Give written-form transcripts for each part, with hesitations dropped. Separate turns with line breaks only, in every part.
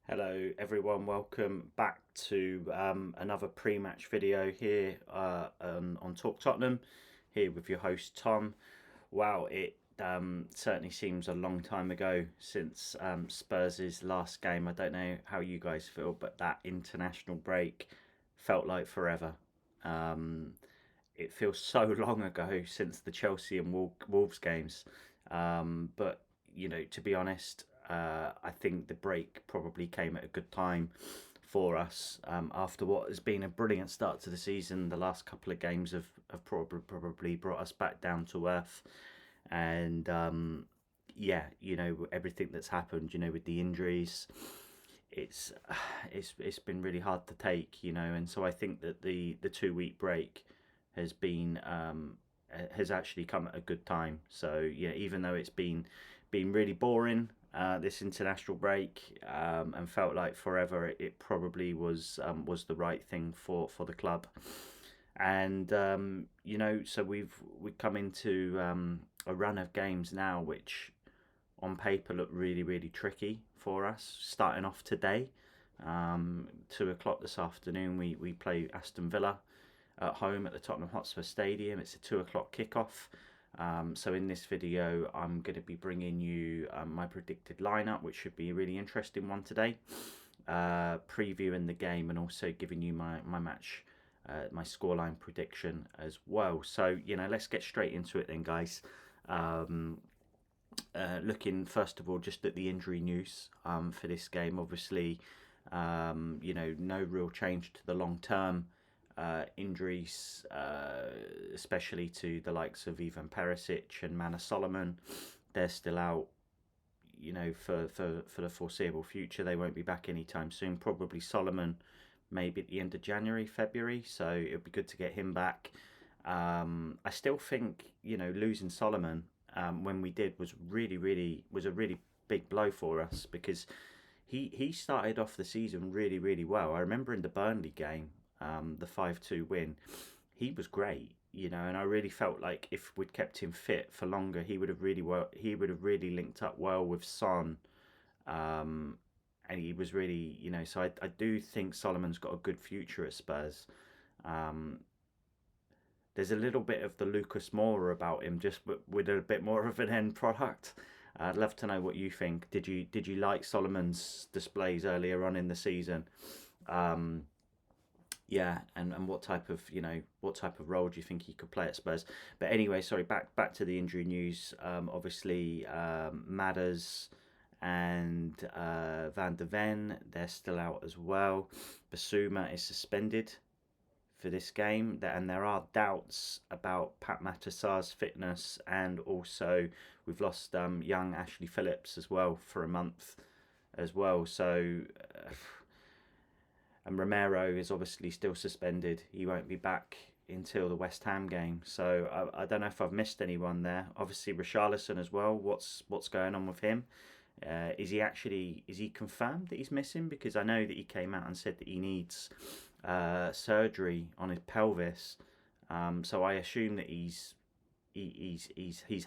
Hello everyone, welcome back to another pre-match video here on Talk Tottenham, here with your host Tom. Wow, it certainly seems a long time ago since Spurs' last game. I don't know how you guys feel, but that international break felt like forever. Um, it feels so long ago since the Chelsea and Wolves games. But to be honest, I think the break probably came at a good time for us after what has been a brilliant start to the season. The last couple of games have probably brought us back down to earth, and yeah, everything that's happened, with the injuries, it's it's been really hard to take, and so I think that the 2 week break has been has actually come at a good time. So yeah, even though it's been really boring, this international break, and felt like forever, it probably was the right thing for the club. And so we come into a run of games now which on paper look really tricky for us. Starting off today, 2 o'clock this afternoon, we play Aston Villa at home at the Tottenham Hotspur Stadium. It's a 2 o'clock kickoff. So in this video, I'm going to be bringing you my predicted lineup, which should be a really interesting one today. Previewing the game and also giving you my match, my scoreline prediction as well. So let's get straight into it then, guys. Looking first of all just at the injury news for this game. Obviously, no real change to the long term injuries, especially to the likes of Ivan Perisic and Mana Solomon. They're still out, for the foreseeable future. They won't be back anytime soon. Probably Solomon maybe at the end of January, February. So it would be good to get him back. I still think, losing Solomon when we did was was a really big blow for us, because he started off the season really well. I remember in the Burnley game, the 5-2 win, he was great, and I really felt like if we'd kept him fit for longer, he would have really linked up well with Son. And he was really, so I do think Solomon's got a good future at Spurs. Um, there's a little bit of the Lucas Moura about him, just with a bit more of an end product. I'd love to know what you think. Did you like Solomon's displays earlier on in the season? Um, yeah, and what type of role do you think he could play at Spurs? But anyway, sorry, back to the injury news. Obviously, Madders and Van der Ven, they're still out as well. Basuma is suspended for this game, and there are doubts about Pat Matasar's fitness, and also we've lost young Ashley Phillips as well for a month as well. So, and Romero is obviously still suspended. He won't be back until the West Ham game. So I don't know if I've missed anyone there. Obviously Richarlison as well. What's going on with him? Is he confirmed that he's missing? Because I know that he came out and said that he needs surgery on his pelvis. So I assume that he's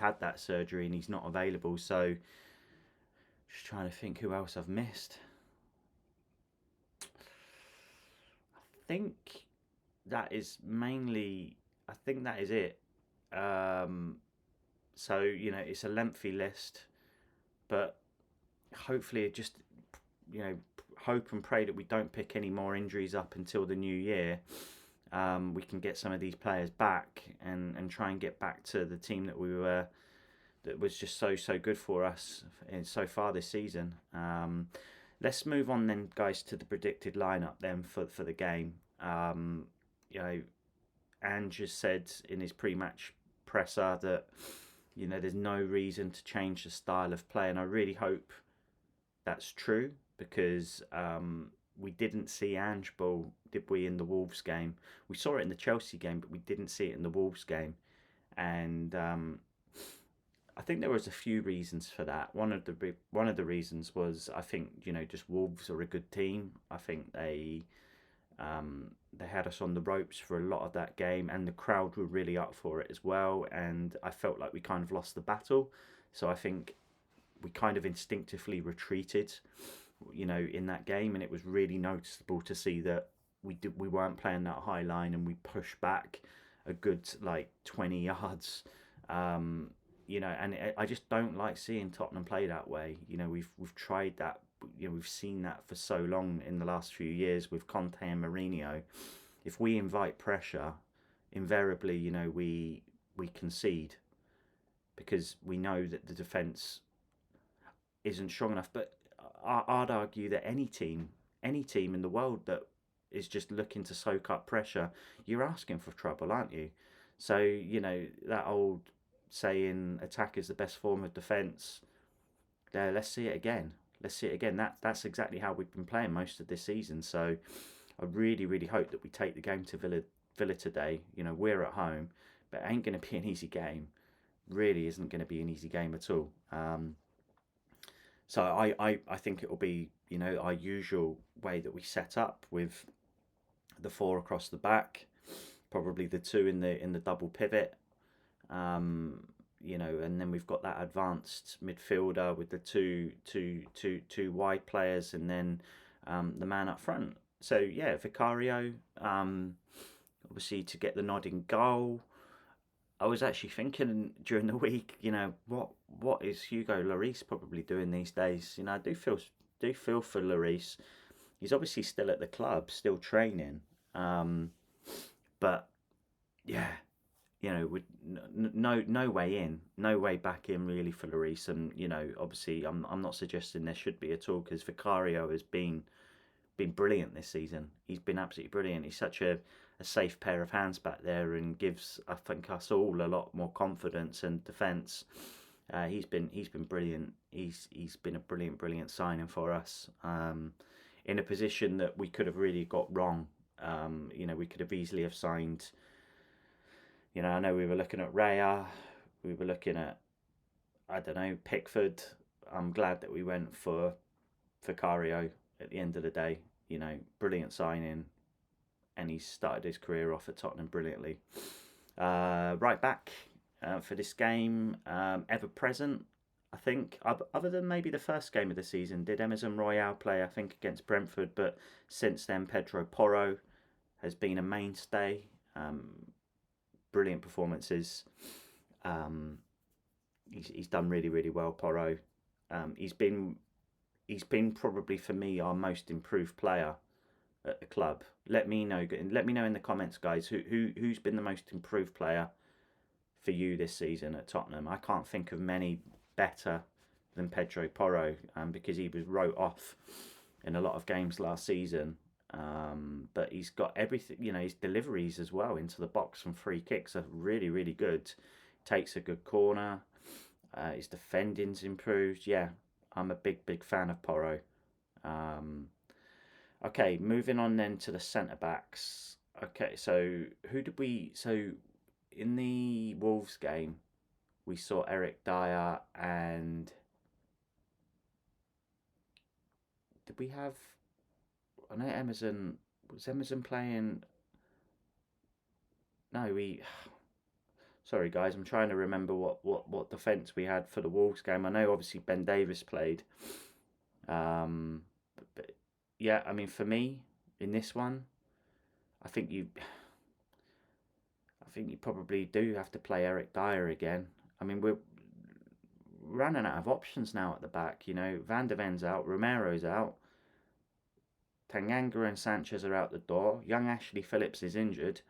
had that surgery and he's not available. So just trying to think who else I've missed. Think that is mainly. I think that is it. So it's a lengthy list, but hopefully it just hope and pray that we don't pick any more injuries up until the new year. We can get some of these players back and try and get back to the team that was just so good for us so far this season. Let's move on then, guys, to the predicted lineup then for the game. Ange has said in his pre-match presser that there's no reason to change the style of play, and I really hope that's true, because we didn't see Ange ball, did we, in the Wolves game? We saw it in the Chelsea game, but we didn't see it in the Wolves game, and I think there was a few reasons for that. One of the reasons was, I think, just Wolves are a good team. I think they had us on the ropes for a lot of that game, and the crowd were really up for it as well. And I felt like we kind of lost the battle, so I think we kind of instinctively retreated in that game, and it was really noticeable to see that we weren't playing that high line, and we pushed back a good like 20 yards. Um, and I just don't like seeing Tottenham play that way. We've tried that. We've seen that for so long in the last few years with Conte and Mourinho. If we invite pressure, invariably, we concede because we know that the defense isn't strong enough. But I'd argue that any team in the world that is just looking to soak up pressure, you're asking for trouble, aren't you? So that old saying, "Attack is the best form of defence." Let's see it again. Let's see it again. That's exactly how we've been playing most of this season. So I really, really hope that we take the game to Villa today. We're at home, but it ain't going to be an easy game. Really isn't going to be an easy game at all. So I think it will be our usual way that we set up with the four across the back, probably the two in the double pivot, and then we've got that advanced midfielder with the two wide players, and then the man up front. So yeah, Vicario, obviously to get the nod in goal. I was actually thinking during the week, what is Hugo Lloris probably doing these days? I do feel for Lloris. He's obviously still at the club, still training, but yeah, with no way in, no way back in really for Lloris. And obviously, I'm not suggesting there should be at all, because Vicario has been brilliant this season. He's been absolutely brilliant. He's such a safe pair of hands back there, and gives, I think, us all a lot more confidence and defence. He's been brilliant. He's been a brilliant signing for us, in a position that we could have really got wrong. We could have easily have signed. I know we were looking at Raya, we were looking at, I don't know, Pickford. I'm glad that we went for Vicario at the end of the day. Brilliant signing, and he's started his career off at Tottenham brilliantly. Right back for this game, ever present, I think. Other than maybe the first game of the season, did Emerson Royale play, I think, against Brentford, but since then, Pedro Porro has been a mainstay. Brilliant performances. He's done really, really well, Porro. He's been probably for me our most improved player at the club. Let me know. Let me know in the comments, guys. Who's been the most improved player for you this season at Tottenham? I can't think of many better than Pedro Porro, because he was wrote off in a lot of games last season. But he's got everything. His deliveries as well into the box from free kicks are really, really good. Takes a good corner. His defending's improved. Yeah, I'm a big fan of Porro. Okay, moving on then to the centre backs. Okay, so who did we? So in the Wolves game, we saw Eric Dyer, and did we have? I know Emerson, was Emerson playing? No, we. Sorry, guys, I'm trying to remember what defence we had for the Wolves game. I know obviously Ben Davies played. But yeah, I mean, for me in this one, I think you probably do have to play Eric Dyer again. I mean, we're running out of options now at the back. Van der Ven's out, Romero's out, Tanganga and Sanchez are out the door. Young Ashley Phillips is injured.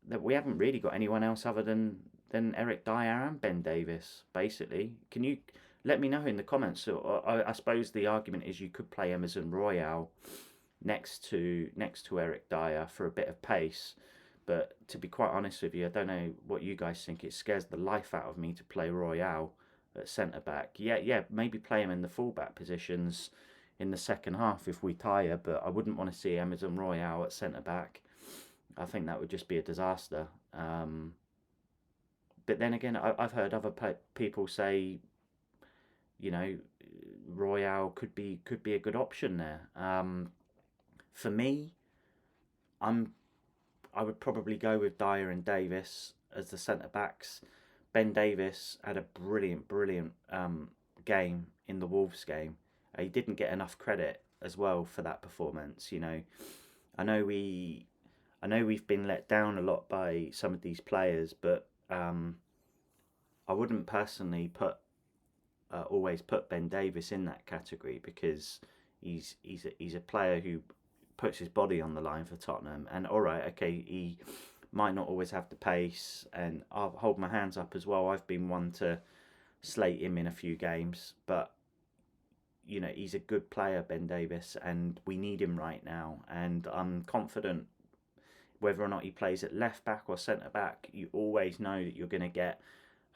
That we haven't really got anyone else other than Eric Dyer and Ben Davies. Basically, can you let me know in the comments? So I suppose the argument is you could play Emerson Royale next to Eric Dyer for a bit of pace. But to be quite honest with you, I don't know what you guys think. It scares the life out of me to play Royale at centre back. Yeah, maybe play him in the fullback positions in the second half if we tire. But I wouldn't want to see Emerson Royale at centre back. I think that would just be a disaster. But then again, I've heard other people say, Royale could be a good option there. For me, I would probably go with Dyer and Davis as the centre backs. Ben Davies had a brilliant game in the Wolves game, he didn't get enough credit as well for that performance. I know we've been let down a lot by some of these players, but I wouldn't personally always put Ben Davies in that category, because he's a player who puts his body on the line for Tottenham. And all right, okay, he might not always have the pace, and I'll hold my hands up as well. I've been one to slate him in a few games, but he's a good player, Ben Davies, and we need him right now. And I'm confident whether or not he plays at left back or centre back, you always know that you're going to get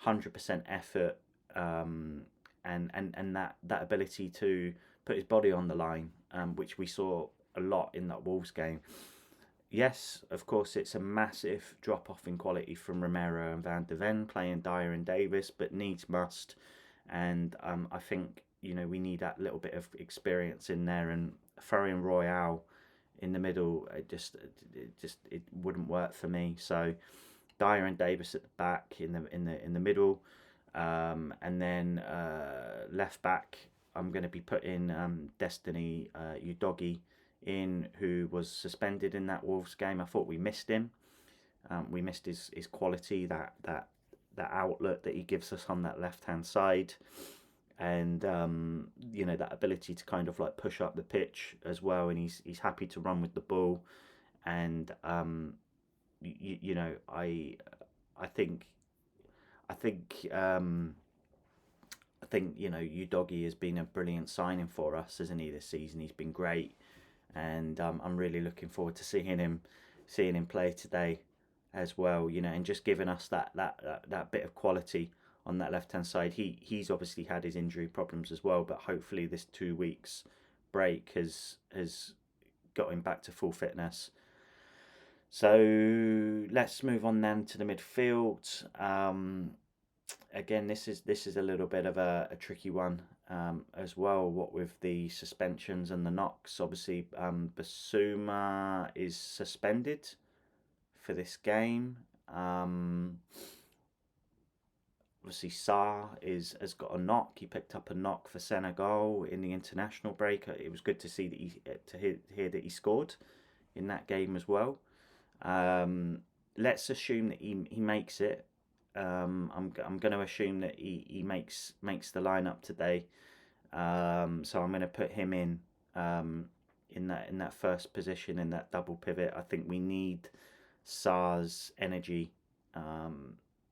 100% effort, and that ability to put his body on the line, which we saw a lot in that Wolves game. Yes, of course, it's a massive drop off in quality from Romero and Van de Ven playing Dyer and Davis, but needs must. And I think we need that little bit of experience in there, and throwing Royale in the middle, it wouldn't work for me. So Dyer and Davis at the back, in the middle, and then left back, I'm going to be putting Destiny Udogie in, who was suspended in that Wolves game. I thought we missed him. We missed his quality, that outlet that he gives us on that left hand side, and that ability to kind of like push up the pitch as well. And he's happy to run with the ball, and I think Udogie has been a brilliant signing for us, hasn't he, this season? He's been great, and I'm really looking forward to seeing him play today as well. And just giving us that bit of quality on that left hand side. He's obviously had his injury problems as well, but hopefully this 2 weeks break has got him back to full fitness. So let's move on then to the midfield. Again, this is a little bit of a tricky one as well. What with the suspensions and the knocks, obviously Basuma is suspended for this game. Obviously Sarr has got a knock. He picked up a knock for Senegal in the international break. It was good to see that to hear that he scored in that game as well. Let's assume that he makes it. I'm going to assume that he makes the lineup today. So I'm going to put him in that first position, in that double pivot. I think we need Sarr's energy.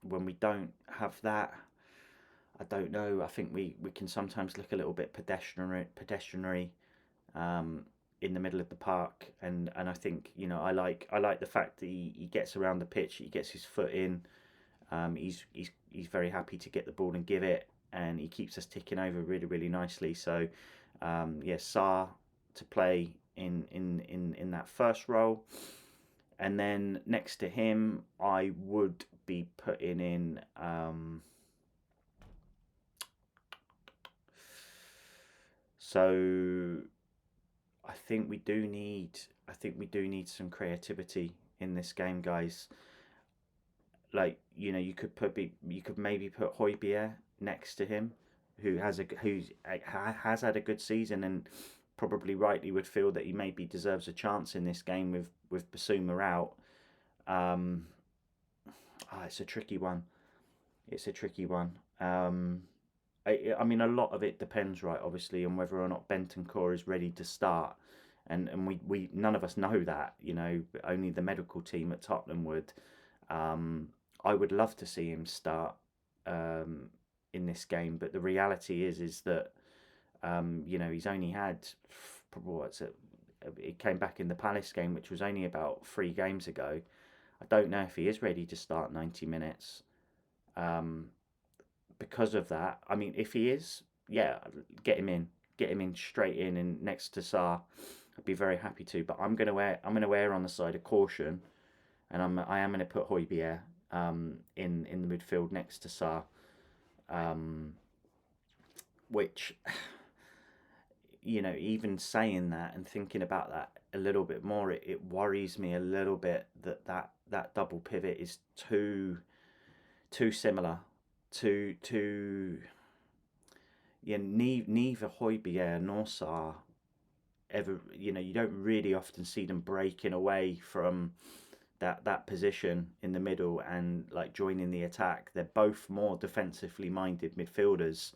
When we don't have that, I don't know. I think we can sometimes look a little bit pedestrianary in the middle of the park, and I think I like the fact that he gets around the pitch, he gets his foot in. He's very happy to get the ball and give it, and he keeps us ticking over really, really nicely. So Sarr to play in that first role, and then next to him I would be putting in so I think we do need some creativity in this game, guys. Like you could maybe put Højbjerg next to him, who has had a good season, and probably rightly would feel that he maybe deserves a chance in this game with Basuma out. It's a tricky one. I mean, a lot of it depends, right, obviously, on whether or not Bentancur is ready to start, and we none of us know that. Only the medical team at Tottenham would. I would love to see him start in this game, but the reality is that he's only had he came back in the Palace game, which was only about 3 games ago. I don't know if he is ready to start 90 minutes. Because of that, I mean, if he is, yeah, get him in straight in, and next to Sarr, I'd be very happy to. But I'm gonna wear on the side of caution, and I am gonna put Højbjerg in the midfield next to Sarr, which even saying that and thinking about that a little bit more, it worries me a little bit that double pivot is too similar to yeah, neither Højbjerg nor Sarr ever, you don't really often see them breaking away from that position in the middle and like joining the attack. They're both more defensively minded midfielders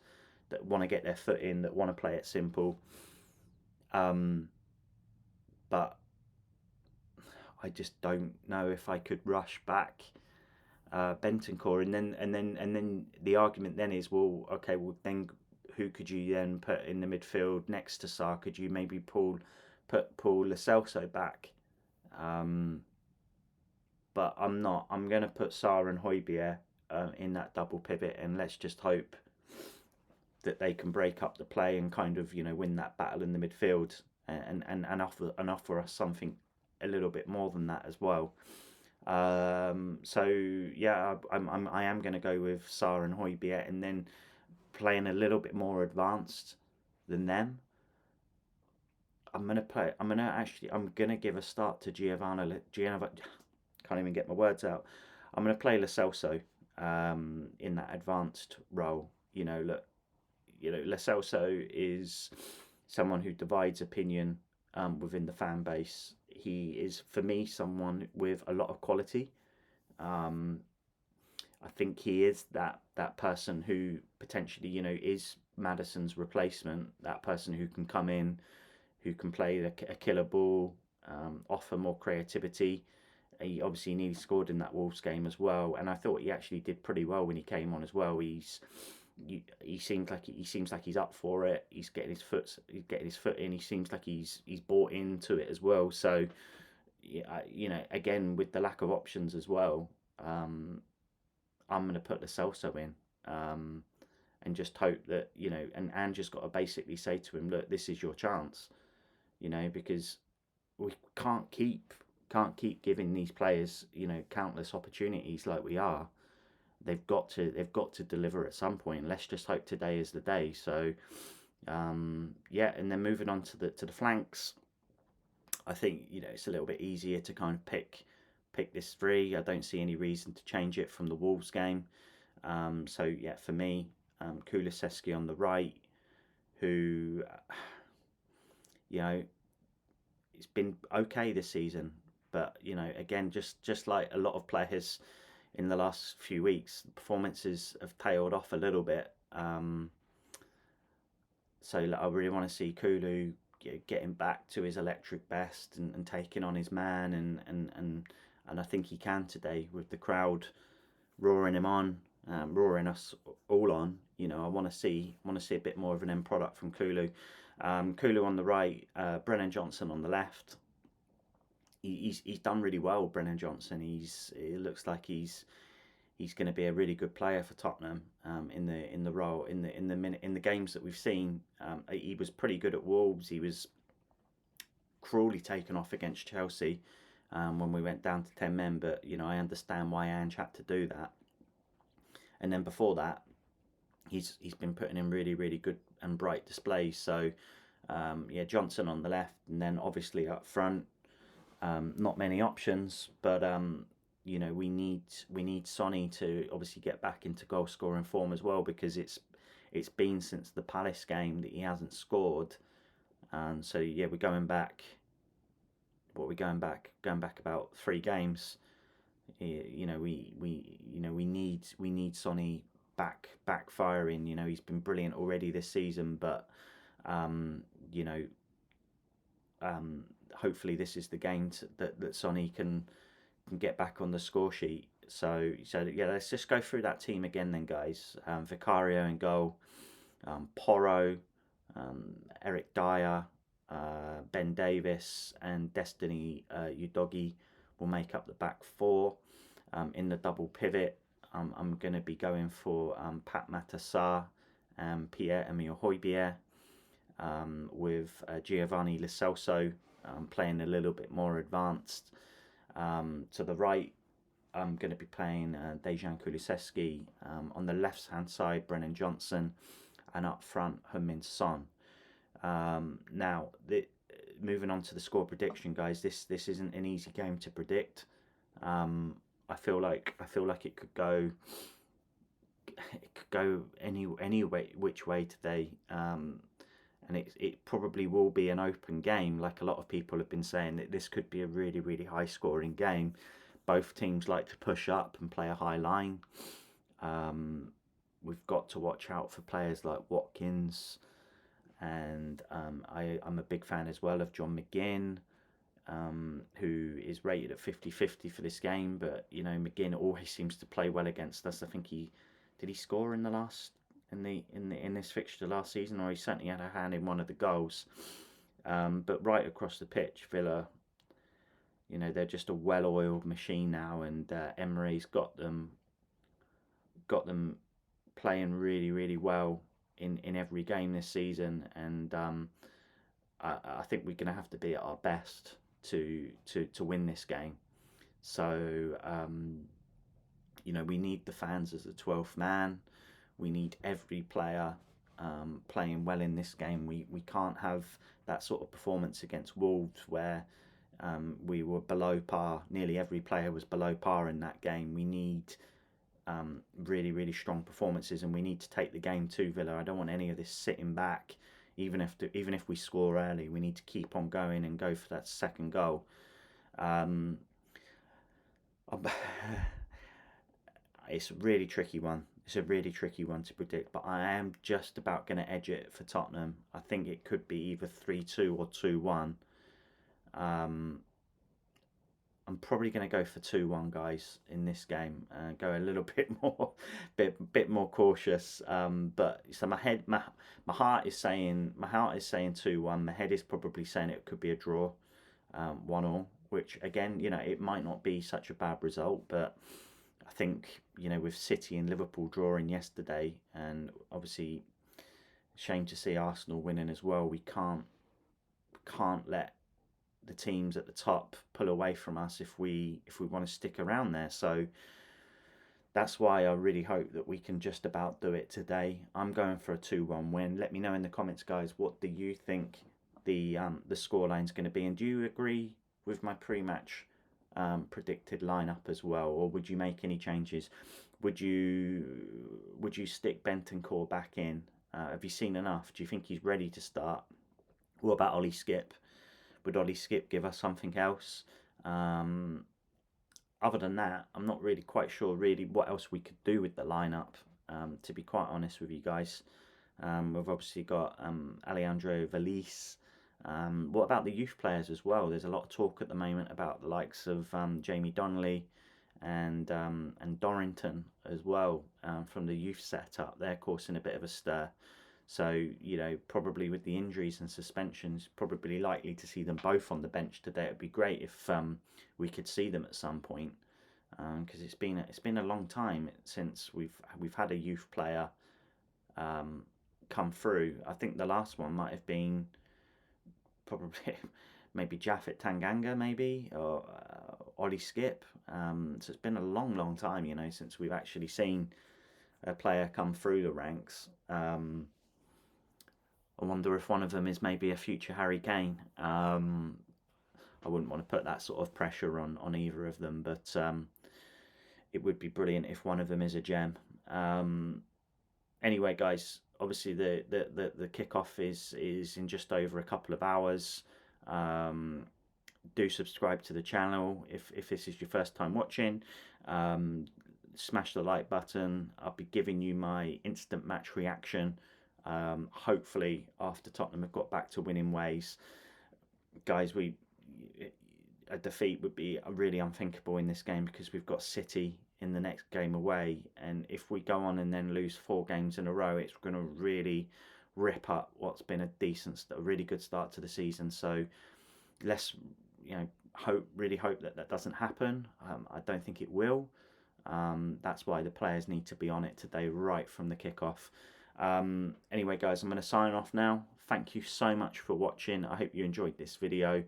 that want to get their foot in, that want to play it simple. Um, but I just don't know if I could rush back Bentancur, and then the argument then is, well, okay, well then who could you then put in the midfield next to Sarr? Could you maybe put Paul Lo Celso back? Um, but I'm not. I'm going to put Sarr and Højbjerg in that double pivot, and let's just hope that they can break up the play and kind of win that battle in the midfield, and offer us something a little bit more than that as well. So yeah, I am going to go with Sarr and Højbjerg, and then playing a little bit more advanced than them. I'm gonna give a start to Giovanni. Can't even get my words out. I'm gonna play Lo Celso in that advanced role. Look, Lo Celso is someone who divides opinion within the fan base. He is, for me, someone with a lot of quality. Um, I think he is that person who potentially, is Maddison's replacement. That person who can come in, who can play a killer ball, offer more creativity. He obviously nearly scored in that Wolves game as well, and I thought he actually did pretty well when he came on as well. He seems like he's up for it. He's getting his foot in. He seems like he's bought into it as well. So yeah, again with the lack of options as well, I'm going to put the Celso in, and just hope that and just got to basically say to him, look, this is your chance, because we can't keep giving these players countless opportunities like we are. They've got to deliver at some point. Let's just hope today is the day. So yeah, and then moving on to the flanks, I think it's a little bit easier to kind of pick this three. I don't see any reason to change it from the Wolves game. So yeah, for me, Kulusevski on the right, who you know it's been okay this season, but again, just like a lot of players in the last few weeks, performances have tailed off a little bit. So like, I really want to see Kulu getting back to his electric best, and taking on his man, and I think he can today with the crowd roaring him on, roaring us all on. I want to see a bit more of an end product from Kulu. Kulu on the right, Brennan Johnson on the left. He's done really well, Brennan Johnson. It looks like he's going to be a really good player for Tottenham in the role in the games that we've seen. He was pretty good at Wolves. He was cruelly taken off against Chelsea when we went down to 10 men, but I understand why Ange had to do that. And then before that, he's been putting in really, really good and bright displays. So yeah, Johnson on the left, and then obviously up front, not many options, but we need Sonny to obviously get back into goal scoring form as well, because it's been since the Palace game that he hasn't scored. And so yeah, we're going back. What we're going back about 3 games. We need Sonny back firing. He's been brilliant already this season, but you know hopefully this is the game that Sonny can get back on the score sheet. So yeah, let's just go through that team again then, guys. Vicario in goal, Porro, Eric Dyer, Ben Davis, and Destiny Udogie will make up the back 4. In the double pivot, I'm going to be going for Pat Matassar and Pierre-Emile Højbjerg, with Giovanni Lo Celso playing a little bit more advanced. To the right, I'm going to be playing Dejan Kulusevski. On the left-hand side, Brennan Johnson, and up front, Heung-min Son. Now, moving on to the score prediction, guys. This isn't an easy game to predict. I feel like it could go it could go any way, which way today. And it probably will be an open game, like a lot of people have been saying, that this could be a really high scoring game. Both teams like to push up and play a high line. We've got to watch out for players like Watkins, and I'm a big fan as well of John McGinn, who is rated at 50-50 for this game. But you know, McGinn always seems to play well against us. I think he score in the last in this fixture last season, or he certainly had a hand in one of the goals. But right across the pitch, Villa, you know, they're just a well-oiled machine now, and Emery's got them playing really well in every game this season, and I think we're going to have to be at our best to win this game. So you know, we need the fans as a 12th man. We need every player playing well in this game. We can't have that sort of performance against Wolves where we were below par. Nearly every player was below par in that game. We need really strong performances, and we need to take the game to Villa. I don't want any of this sitting back. Even if we score early, we need to keep on going and go for that second goal. It's a really tricky one. It's a really tricky one to predict, but I am just about going to edge it for Tottenham. I think it could be either 3-2 or 2-1. I'm probably going to go for 2-1, guys, in this game. Go a little bit more cautious. But so my heart is saying 2-1. My head is probably saying it could be a draw, 1-1. Which again, you know, it might not be such a bad result, but I think, you know, with City and Liverpool drawing yesterday, and obviously shame to see Arsenal winning as well, we can't let the teams at the top pull away from us if we want to stick around there. So that's why I really hope that we can just about do it today. I'm going for a 2-1 win. Let me know in the comments, guys, what do you think the scoreline is going to be, and do you agree with my pre-match predicted lineup as well, or would you make any changes? Would you stick Bentancur back in? Have you seen enough? Do you think he's ready to start? What about Ollie Skip? Would Ollie Skip give us something else? Other than that, I'm not really quite sure really what else we could do with the lineup, to be quite honest with you guys. We've obviously got Alejandro Valise. What about the youth players as well? There's a lot of talk at the moment about the likes of Jamie Donnelly and Dorrington as well, from the youth setup. They're causing a bit of a stir. So, you know, probably with the injuries and suspensions, probably likely to see them both on the bench today. It'd be great if we could see them at some point, because it's been a long time since we've had a youth player come through. I think the last one might have been probably maybe Japhet Tanganga, maybe, or Ollie Skip. So it's been a long time, you know, since we've actually seen a player come through the ranks. I wonder if one of them is maybe a future Harry Kane. I wouldn't want to put that sort of pressure on either of them, but it would be brilliant if one of them is a gem. Anyway, guys, obviously the kickoff is in just over a couple of hours. Do subscribe to the channel if this is your first time watching. Smash the like button. I'll be giving you my instant match reaction. Hopefully after Tottenham have got back to winning ways. Guys, a defeat would be really unthinkable in this game because we've got City in the next game away, and if we go on and then lose 4 games in a row, it's going to really rip up what's been a really good start to the season. So let's, you know, really hope that doesn't happen. I don't think it will. That's why the players need to be on it today right from the kickoff. Anyway, guys, I'm going to sign off now. Thank you so much for watching. I hope you enjoyed this video.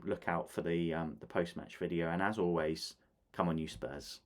Look out for the post-match video, and as always, come on you Spurs.